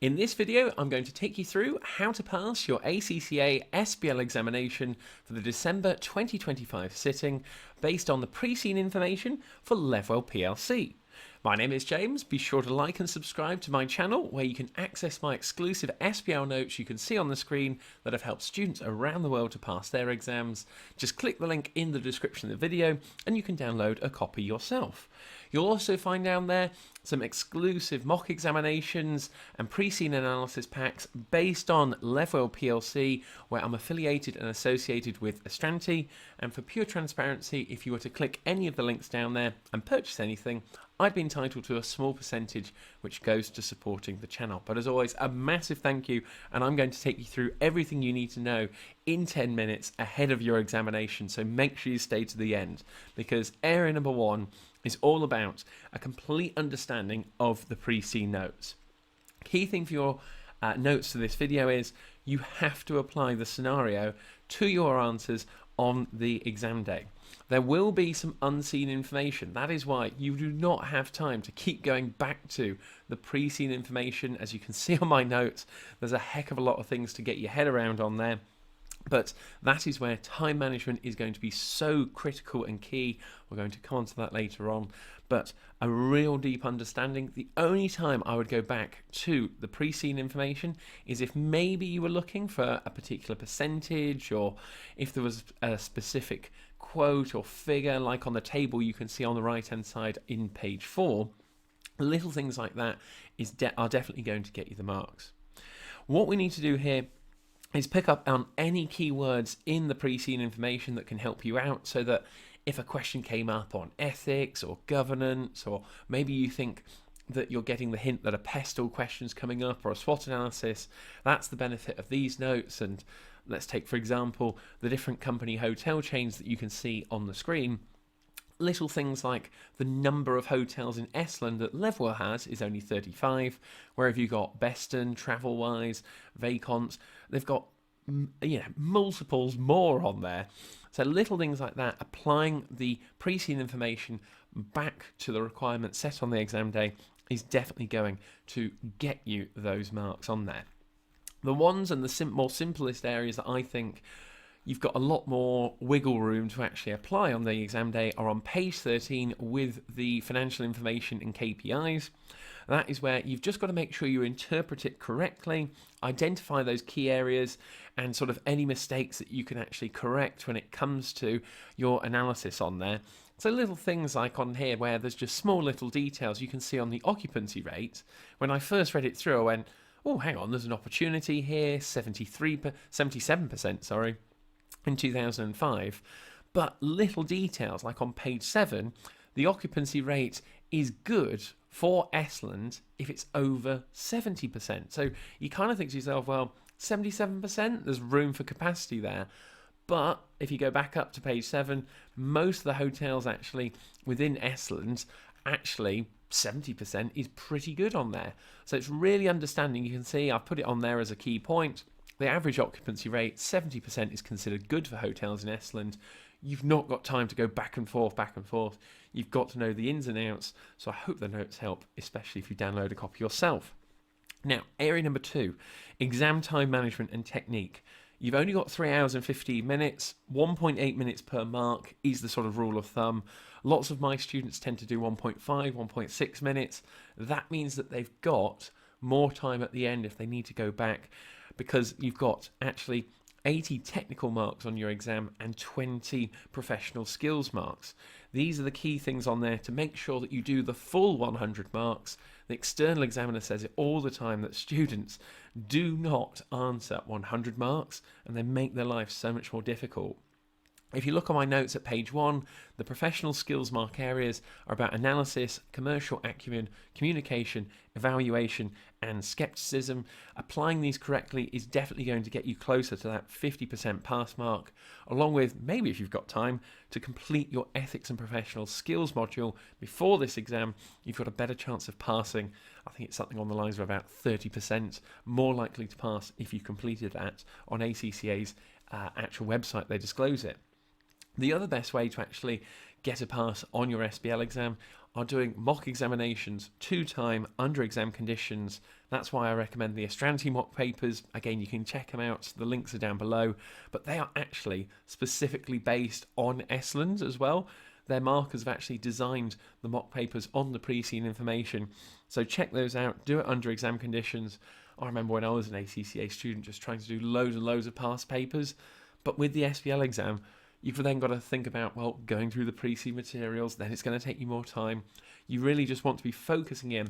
In this video, I'm going to take you through how to pass your ACCA SBL examination for the December 2025 sitting based on the pre-seen information for Levwell Plc. My name is James. Be sure to like and subscribe to my channel where you can access my exclusive SBL notes you can see on the screen that have helped students around the world to pass their exams. Just click the link in the description of the video and you can download a copy yourself. You'll also find down there some exclusive mock examinations and pre-seen analysis packs based on Levwell Plc, where I'm affiliated and associated with Astranti. And for pure transparency, if you were to click any of the links down there and purchase anything, I'd be entitled to a small percentage which goes to supporting the channel. But as always, a massive thank you, and I'm going to take you through everything you need to know in 10 minutes ahead of your examination, so make sure you stay to the end, because area number 1 is all about a complete understanding of the pre-seen notes. Key thing for your notes for this video is you have to apply the scenario to your answers on the exam day. There will be some unseen information. That is why you do not have time to keep going back to the pre-seen information. As you can see on my notes, there's a heck of a lot of things to get your head around on there. But that is where time management is going to be so critical and key. We're going to come on to that later on. But a real deep understanding, the only time I would go back to the pre-seen information is if maybe you were looking for a particular percentage, or if there was a specific quote or figure, like on the table you can see on the right hand side in page 4. Little things like that are definitely going to get you the marks. What we need to do here is pick up on any keywords in the pre-seen information that can help you out, so that if a question came up on ethics or governance, or maybe you think that you're getting the hint that a pestle question's coming up or a SWOT analysis, that's the benefit of these notes. And let's take, for example, the different company hotel chains that you can see on the screen. Little things like the number of hotels in Estland that Levwell has is only 35. Where have you got Beston, Travelwise, Vacant? They've got multiples more on there. So little things like that, applying the pre-seen information back to the requirements set on the exam day is definitely going to get you those marks on there. The ones and the more simplest areas that I think you've got a lot more wiggle room to actually apply on the exam day are on page 13 with the financial information and KPIs. That is where you've just got to make sure you interpret it correctly, identify those key areas, and sort of any mistakes that you can actually correct when it comes to your analysis on there. So little things like on here where there's just small little details you can see on the occupancy rate. When I first read it through, I went, oh, hang on, there's an opportunity here, 77%, sorry, in 2005. But little details like on page 7, the occupancy rate is good for Estland if it's over 70%. So you kind of think to yourself, well, 77%, there's room for capacity there. But if you go back up to page 7, most of the hotels actually within Estland, actually 70% is pretty good on there. So it's really understanding. You can see I've put it on there as a key point. The average occupancy rate, 70%, is considered good for hotels in Estland. You've not got time to go back and forth. You've got to know the ins and outs. So I hope the notes help, especially if you download a copy yourself. Now, area number 2, exam time management and technique. You've only got 3 hours and 15 minutes. 1.8 minutes per mark is the sort of rule of thumb. Lots of my students tend to do 1.5, 1.6 minutes. That means that they've got more time at the end if they need to go back, because you've got actually 80 technical marks on your exam and 20 professional skills marks. These are the key things on there to make sure that you do the full 100 marks. The external examiner says it all the time that students do not answer 100 marks and they make their life so much more difficult. If you look on my notes at page 1, the professional skills mark areas are about analysis, commercial acumen, communication, evaluation, and skepticism. Applying these correctly is definitely going to get you closer to that 50% pass mark, along with, maybe if you've got time, to complete your ethics and professional skills module before this exam. You've got a better chance of passing. I think it's something on the lines of about 30% more likely to pass if you completed that. On ACCA's actual website, they disclose it. The other best way to actually get a pass on your SBL exam are doing mock examinations 2-time under exam conditions. That's why I recommend the Astranti mock papers. Again, you can check them out. The links are down below. But they are actually specifically based on Esland's as well. Their markers have actually designed the mock papers on the pre-seen information. So check those out. Do it under exam conditions. I remember when I was an ACCA student just trying to do loads and loads of past papers. But with the SBL exam, you've then got to think about, well, going through the pre-seen materials, then it's going to take you more time. You really just want to be focusing in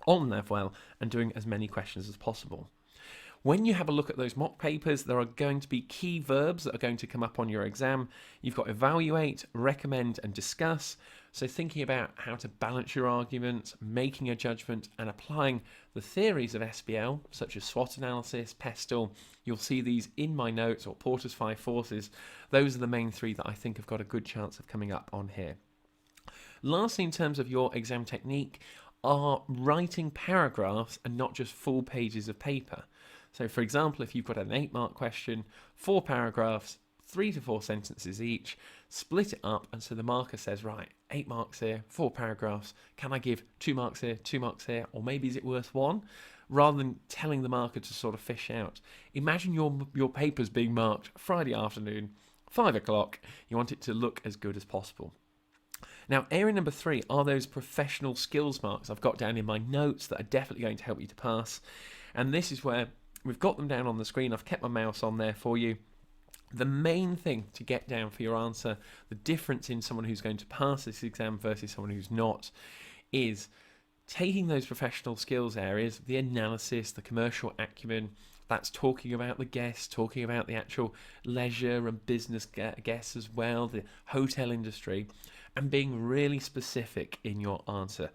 on Levwell and doing as many questions as possible. When you have a look at those mock papers, there are going to be key verbs that are going to come up on your exam. You've got evaluate, recommend, and discuss. So thinking about how to balance your arguments, making a judgment, and applying the theories of SBL, such as SWOT analysis, PESTLE. You'll see these in my notes, or Porter's 5 forces. Those are the main 3 that I think have got a good chance of coming up on here. Lastly, in terms of your exam technique, are writing paragraphs and not just full pages of paper. So for example, if you've got an 8-mark question, 4 paragraphs, 3 to 4 sentences each, split it up, and so the marker says, right, 8 marks here, 4 paragraphs, can I give 2 marks here, 2 marks here, or maybe is it worth 1? Rather than telling the marker to sort of fish out. Imagine your papers being marked Friday afternoon, 5 o'clock. You want it to look as good as possible. Now, area number 3 are those professional skills marks I've got down in my notes that are definitely going to help you to pass. And this is where we've got them down on the screen. I've kept my mouse on there for you. The main thing to get down for your answer, the difference in someone who's going to pass this exam versus someone who's not, is taking those professional skills areas, the analysis, the commercial acumen, that's talking about the guests, talking about the actual leisure and business guests as well, the hotel industry, and being really specific in your answer.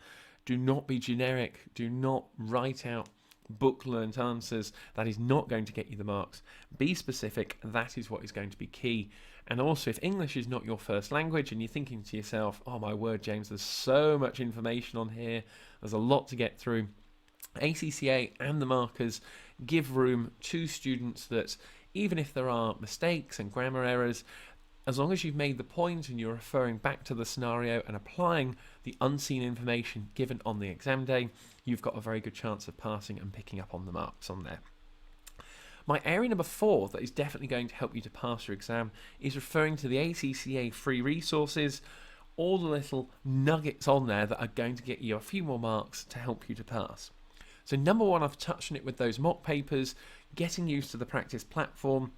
Do not be generic. Do not write out book-learned answers. That is not going to get you the marks. Be specific. That is what is going to be key. And also, if English is not your first language and you're thinking to yourself, oh my word, James, there's so much information on here, there's a lot to get through, ACCA and the markers give room to students that, even if there are mistakes and grammar errors, as long as you've made the point and you're referring back to the scenario and applying the unseen information given on the exam day, you've got a very good chance of passing and picking up on the marks on there. My area number 4 that is definitely going to help you to pass your exam is referring to the ACCA free resources, all the little nuggets on there that are going to get you a few more marks to help you to pass. So number 1, I've touched on it with those mock papers, getting used to the practice platform,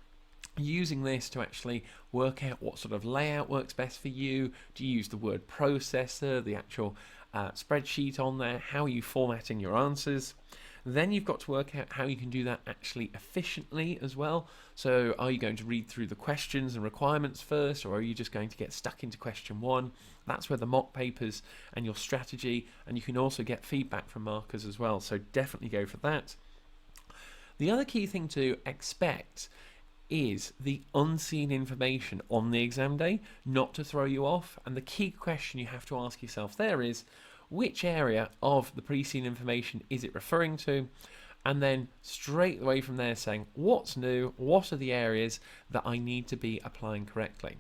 using this to actually work out what sort of layout works best for you. Do you use the word processor, the actual spreadsheet on there? How are you formatting your answers? Then you've got to work out how you can do that actually efficiently as well. So are you going to read through the questions and requirements first, or are you just going to get stuck into question 1? That's where the mock papers and your strategy, and you can also get feedback from markers as well. So definitely go for that. The other key thing to expect is the unseen information on the exam day, not to throw you off. And the key question you have to ask yourself there is, which area of the pre-seen information is it referring to? And then straight away from there saying, what's new? What are the areas that I need to be applying correctly?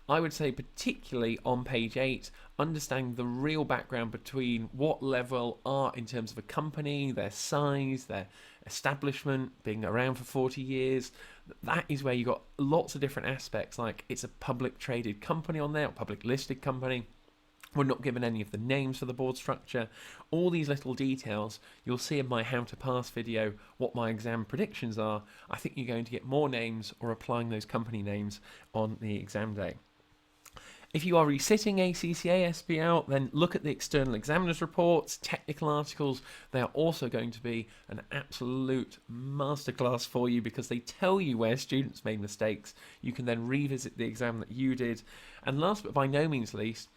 I would say particularly on page 8, understanding the real background between what Levwell are in terms of a company, their size, their establishment, being around for 40 years. That is where you got lots of different aspects, like it's a public traded company on there, or public listed company. We're not given any of the names for the board structure. All these little details you'll see in my how to pass video what my exam predictions are. I think you're going to get more names or applying those company names on the exam day. If you are resitting ACCA SBL, then look at the external examiners reports, technical articles. They are also going to be an absolute masterclass for you because they tell you where students made mistakes. You can then revisit the exam that you did. And last but by no means least,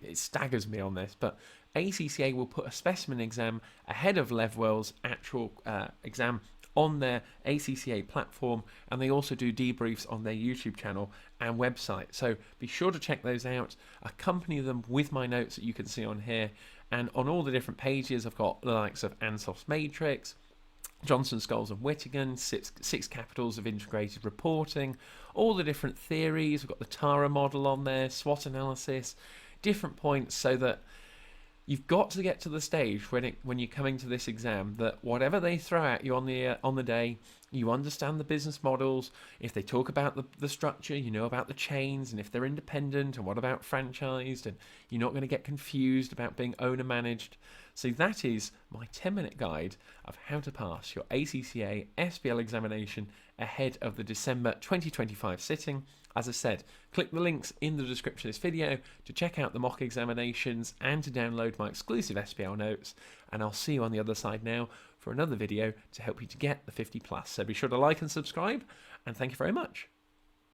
it staggers me on this, but ACCA will put a specimen exam ahead of Levwell's actual exam on their ACCA platform, and they also do debriefs on their YouTube channel and website. So be sure to check those out. Accompany them with my notes that you can see on here, and on all the different pages I've got the likes of Ansoff's Matrix, Johnson, Scholes and Whittingham, six capitals of integrated reporting, all the different theories. We've got the Tara model on there, SWOT analysis, different points, so that You've got to get to the stage when you're coming to this exam that whatever they throw at you on the day, you understand the business models. If they talk about the structure, you know about the chains, and if they're independent, and what about franchised, and you're not going to get confused about being owner managed. So that is my 10-minute guide of how to pass your ACCA SBL examination ahead of the December 2025 sitting. As I said, click the links in the description of this video to check out the mock examinations and to download my exclusive SBL notes, and I'll see you on the other side now for another video to help you to get the 50+. So be sure to like and subscribe, and thank you very much.